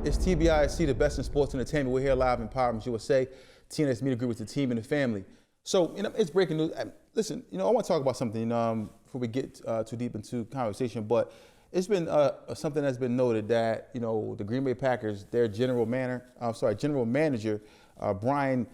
It's TBISE, the best in sports entertainment. We're here live in Empowerment USA. TNS Media Group with the team and the family. So, it's breaking news. Listen, I want to talk about something before we get too deep into conversation, but it's been something that's been noted that, the Green Bay Packers, their general manager, Brian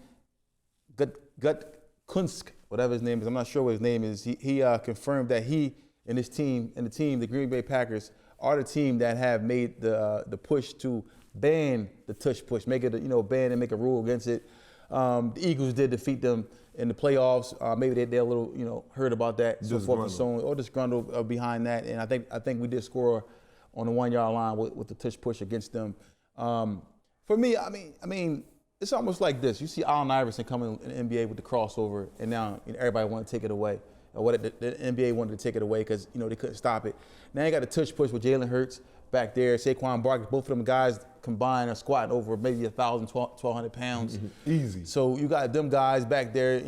Gutekunst, whatever his name is, I'm not sure what his name is, he confirmed that he and his team, the Green Bay Packers, are the team that have made the push to ban the Tush Push, make it ban and make a rule against it. The Eagles did defeat them in the playoffs. Maybe they're a little heard about that, so forth and so on, or disgruntled behind that. And I think we did score on the 1 yard line with the Tush Push against them. For me, I mean, it's almost like this. You see Allen Iverson coming in the NBA with the crossover, and now everybody want to take it away. Or what the NBA wanted to take it away because they couldn't stop it. Now you got a Tush Push with Jalen Hurts back there, Saquon Barkley. Both of them guys combined are squatting over maybe 1,000, 1,200 pounds. Easy. So you got them guys back there,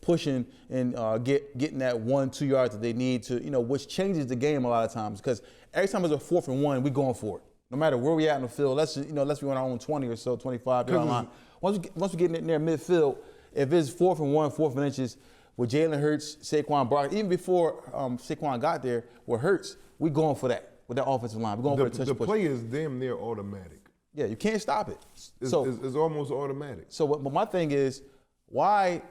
pushing and getting that 1-2 yards that they need to, which changes the game a lot of times because every time it's a 4th and 1, we going for it. No matter where we at in the field, let's be on our own 20 or so, 25 yard line. Once we get in there midfield, if it's 4th and 1, 4th and inches, with Jalen Hurts, Saquon Barkley, even before Saquon got there, with Hurts, we going for that with that offensive line. We're going for the Tush Push. The play is damn near automatic. Yeah, you can't stop it. It's almost automatic. So, but my thing is, why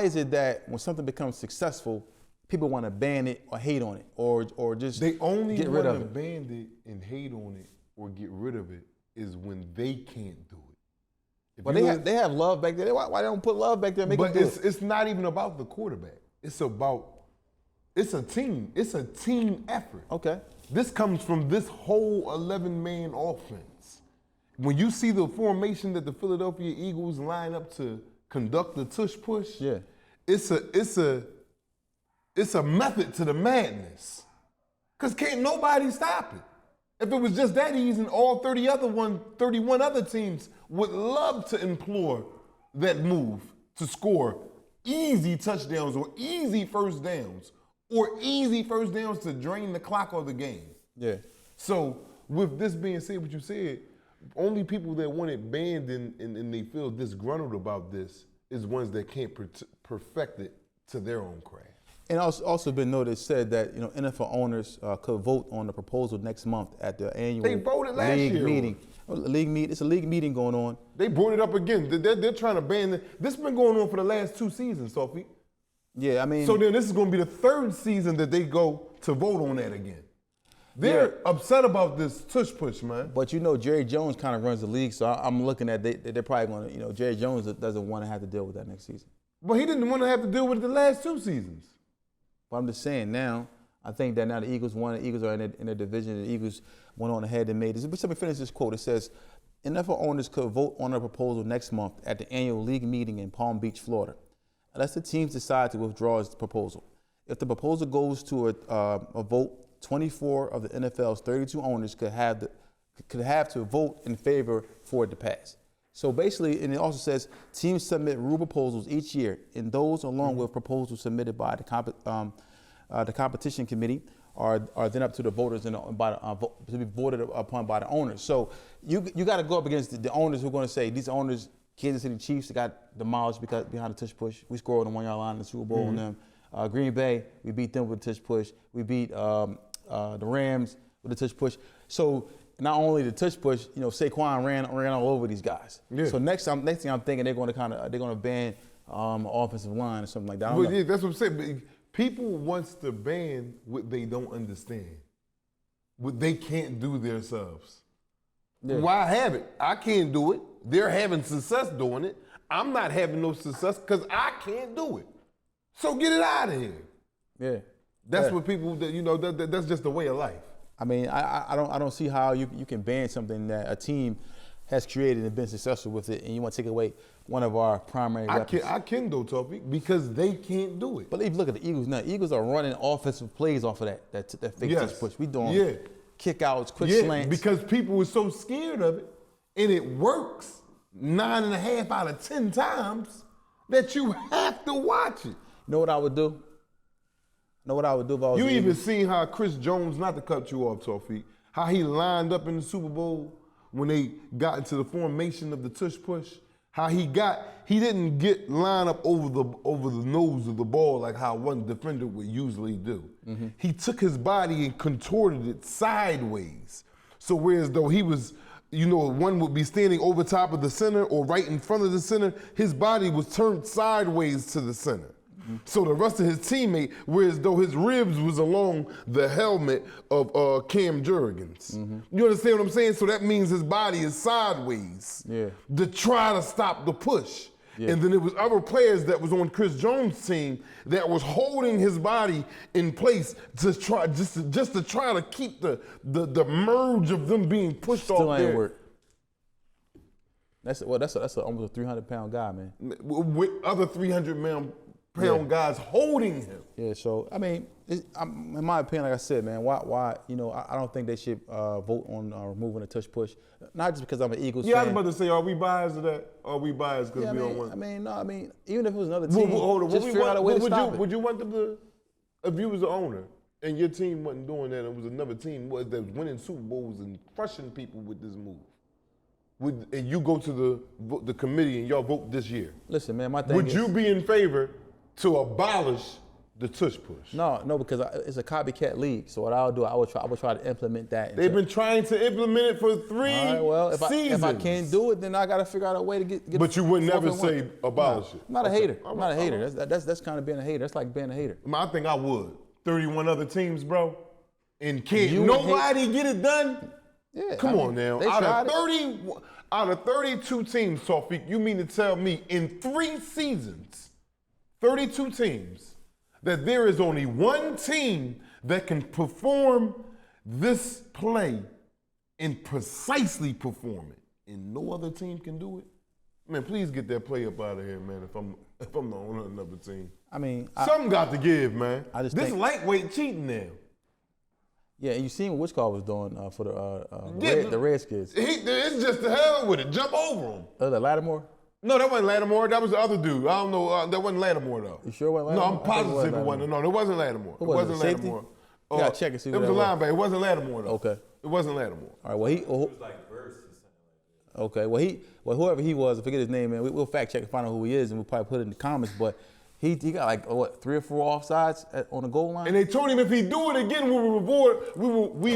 is it that when something becomes successful, people want to ban it or hate on it or just they only get rid of want it? to ban it and hate on it or get rid of it is when they can't do it. But they have love back there. Why they don't put love back there and make them do it? It's not even about the quarterback. It's a team. It's a team effort. Okay. This comes from this whole 11-man offense. When you see the formation that the Philadelphia Eagles line up to conduct the Tush Push, yeah, it's a method to the madness. Because can't nobody stop it. If it was just that easy, all 31 other teams would love to employ that move to score easy touchdowns or easy first downs to drain the clock of the game. Yeah. So with this being said, what you said, only people that want it banned and they feel disgruntled about this is ones that can't perfect it to their own craft. And also been noted said that NFL owners could vote on the proposal next month at the annual they voted last league year. meeting. It's a league meeting going on. They brought it up again. They're trying to ban it. This has been going on for the last 2 seasons, Sophie. Yeah, I mean. So then this is going to be the 3rd season that they go to vote on that again. They're upset about this Tush Push, man. But Jerry Jones kind of runs the league, so I'm looking at they're probably going to, Jerry Jones doesn't want to have to deal with that next season. But he didn't want to have to deal with it the last 2 seasons. But I'm just saying now, I think that now the Eagles won, the Eagles are in their division, the Eagles went on ahead and made this. But let me finish this quote. It says, NFL owners could vote on a proposal next month at the annual league meeting in Palm Beach, Florida, unless the teams decide to withdraw its proposal. If the proposal goes to a vote, 24 of the NFL's 32 owners could have to vote in favor for it to pass. So basically, and it also says teams submit rule proposals each year, and those along with proposals submitted by the competition committee are then up to the voters and to be voted upon by the owners. So you got to go up against the owners who are going to say these owners, Kansas City Chiefs, got demolished because behind the Tush Push. We scored on the 1 yard line in the Super Bowl on them. Green Bay, we beat them with the Tush Push. We beat the Rams with the Tush Push. So not only the Tush Push, Saquon ran all over these guys. Yeah. So next thing I'm thinking they're going to ban offensive line or something like that. Yeah, that's what I'm saying. But people wants to ban what they don't understand, what they can't do themselves. Yeah. Why have it? I can't do it. They're having success doing it. I'm not having no success because I can't do it. So get it out of here. Yeah. That's what people, that's just the way of life. I mean, I don't see how you can ban something that a team has created and been successful with it, and you want to take away one of our primary weapons. I can though, Topic, because they can't do it. But if you look at the Eagles now, Eagles are running offensive plays off of that fake Tush Push. We doing kick-outs, quick slants. Because people were so scared of it, and it works 9.5 out of 10 times that you have to watch it. You know what I would do? Know what I would do if I was even seen how Chris Jones, not to cut you off, Tawfiq, how he lined up in the Super Bowl when they got into the formation of the tush push, how he didn't get lined up over the nose of the ball like how one defender would usually do. Mm-hmm. He took his body and contorted it sideways. So whereas though he was, one would be standing over top of the center or right in front of the center, his body was turned sideways to the center. Mm-hmm. So the rest of his teammate, whereas though his ribs was along the helmet of Cam Jurgens. Mm-hmm. You understand what I'm saying? So that means his body is sideways to try to stop the push. Yeah. And then there was other players that was on Chris Jones' team that was holding his body in place to try just to try to keep the merge of them being pushed Still off ain't there. Work. That's almost a 300-pound guy, man. With other 300-pound guys holding him. Yeah, so I mean, in my opinion, like I said, man, why? I don't think they should vote on removing the tush push. Not just because I'm an Eagles fan. Yeah, I was about to say, are we biased to that? Are we biased because we don't want? I mean, even if it was another team, just figure out a way to stop it. Would you want them to, if you was the owner and your team wasn't doing that, and it was another team that was winning Super Bowls and crushing people with this move? And you go to the committee and y'all vote this year? Listen, man, my thing would you be in favor to abolish the tush push? No, because it's a copycat league. So what I would try to implement that. They've been trying to implement it for 3 seasons. If I can't do it, then I got to figure out a way to get. But you would never say abolish it. I'm not a hater. I'm not a hater. That's kind of being a hater. That's like being a hater. I think I would. 31 other teams, bro, and can't nobody get it done. Yeah, come on now. Out of 32 teams, Tawfiq, you mean to tell me in 3 seasons, 32 teams, that there is only one team that can perform this play and precisely perform it, and no other team can do it? Man, please get that play up out of here, man, if I'm the owner of another team. I mean, something got to give, man. This lightweight cheating now. Yeah, and you seen what Wichita was doing for the Redskins. It's just the hell with it. Jump over him. The Lattimore? No, that wasn't Lattimore. That was the other dude. I don't know. That wasn't Lattimore, though. You sure it wasn't Lattimore? No, I'm positive it wasn't. No, it wasn't Lattimore. It wasn't Lattimore. You gotta check and see it was a linebacker. It wasn't Lattimore, though. Okay. It wasn't Lattimore. All right, well, it was like Verse or something like that. Okay, well, whoever he was, I forget his name, man. We'll fact check and find out who he is, and we'll probably put it in the comments, but he got like, 3 or 4 offsides on the goal line? And they told him if he do it again, we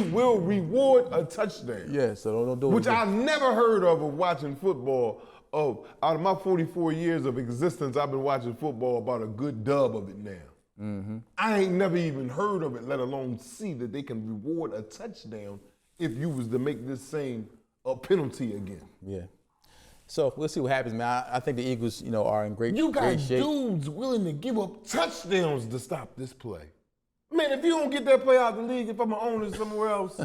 will reward a touchdown. Yeah, so don't do it. Which I never heard of watching football. Out of my 44 years of existence, I've been watching football about a good dub of it now. Mm-hmm. I ain't never even heard of it, let alone see that they can reward a touchdown if you was to make this same penalty again. Yeah. So we'll see what happens, man. I think the Eagles, are in great shape. You got dudes willing to give up touchdowns to stop this play. Man, if you don't get that play out of the league, if I'm an owner somewhere else,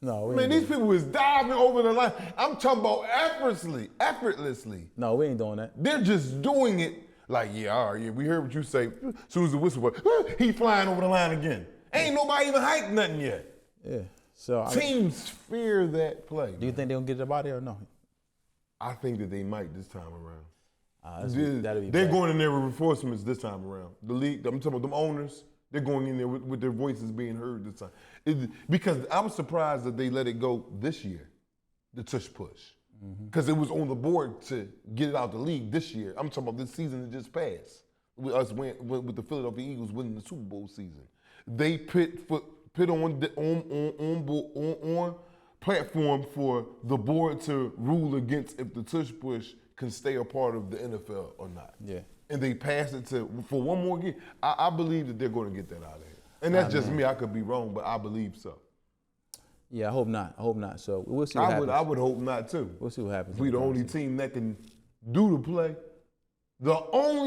no, man, these people is diving over the line. I'm talking about effortlessly. No, we ain't doing that. They're just doing it like, all right, we heard what you say. As soon as the whistle was, he flying over the line again. Ain't nobody even hiked nothing yet. Yeah. So teams fear that play. Do you think they'll get it up out there or no? I think that they might this time around. That'd be they're bad. going in there with reinforcements this time around. The league, I'm talking about them owners, they're going in there with their voices being heard this time. Because I was surprised that they let it go this year, the tush push. Because it was on the board to get it out the league this year. I'm talking about this season that just passed. With us with the Philadelphia Eagles winning the Super Bowl season. They put on platform for the board to rule against if the tush push can stay a part of the NFL or not. Yeah. And they passed it for one more game. I believe that they're going to get that out of here. And that's just me. I could be wrong, but I believe so. Yeah, I hope not. So we'll see what happens. I would hope not too. We'll see what happens. We the only team that can do the play.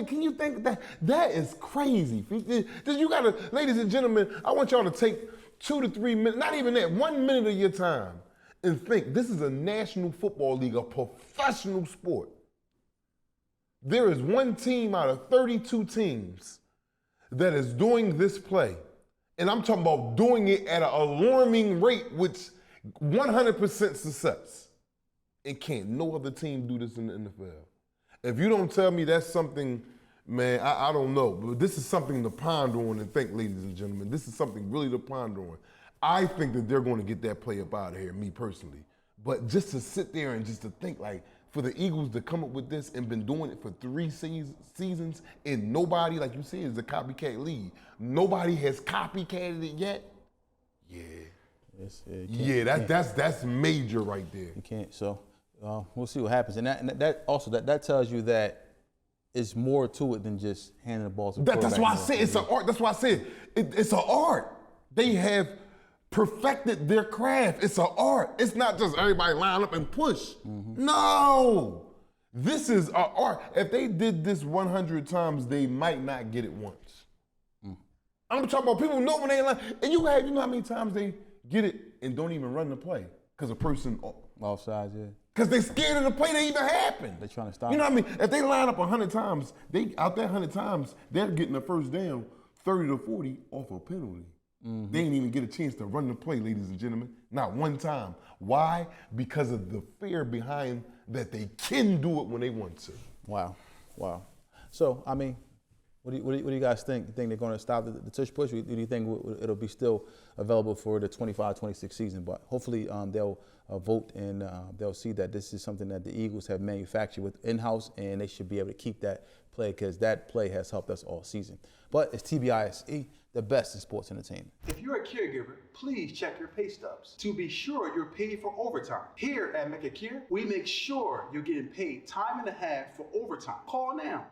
Can you think that is crazy? You gotta, ladies and gentlemen, I want y'all to take 2 to 3 minutes, not even that, 1 minute of your time and think this is a National Football League, a professional sport. There is one team out of 32 teams that is doing this play. And I'm talking about doing it at an alarming rate, which 100% success. And can't no other team do this in the NFL. If you don't tell me that's something, man, I don't know. But this is something to ponder on and think, ladies and gentlemen. This is something really to ponder on. I think that they're going to get that play up out of here, me personally. But just to sit there and just to think, like, for the Eagles to come up with this and been doing it for 3 seasons, and nobody, like you said, is a copycat league. Nobody has copycatted it yet. Yeah, that's major right there. You can't. So we'll see what happens, and that also tells you that it's more to it than just handing the ball to the quarterback. That's why I said it's an art. That's why I said it's an art. They have perfected their craft. It's an art. It's not just everybody line up and push. No, this is an art. If they did this 100 times, they might not get it once. I'm talking about people know when they line. And you know how many times they get it and don't even run the play because a person offsides, yeah. Because they scared of the play to even happen. They're trying to stop. You know what I mean? If they line up 100 times, out there 100 times, they're getting a first down 30 to 40 off a penalty. They ain't even get a chance to run the play, ladies and gentlemen. Not one time. Why? Because of the fear behind that they can do it when they want to. Wow. So, I mean, what do you guys think? You think they're going to stop the tush push? Or do you think it'll be still available for the 25-26 season? But hopefully they'll vote and they'll see that this is something that the Eagles have manufactured with in-house, and they should be able to keep that play because that play has helped us all season. But it's TBISE, the best in sports entertainment. If you're a caregiver, please check your pay stubs to be sure you're paid for overtime. Here at Make It Care, we make sure you're getting paid time and a half for overtime. Call now.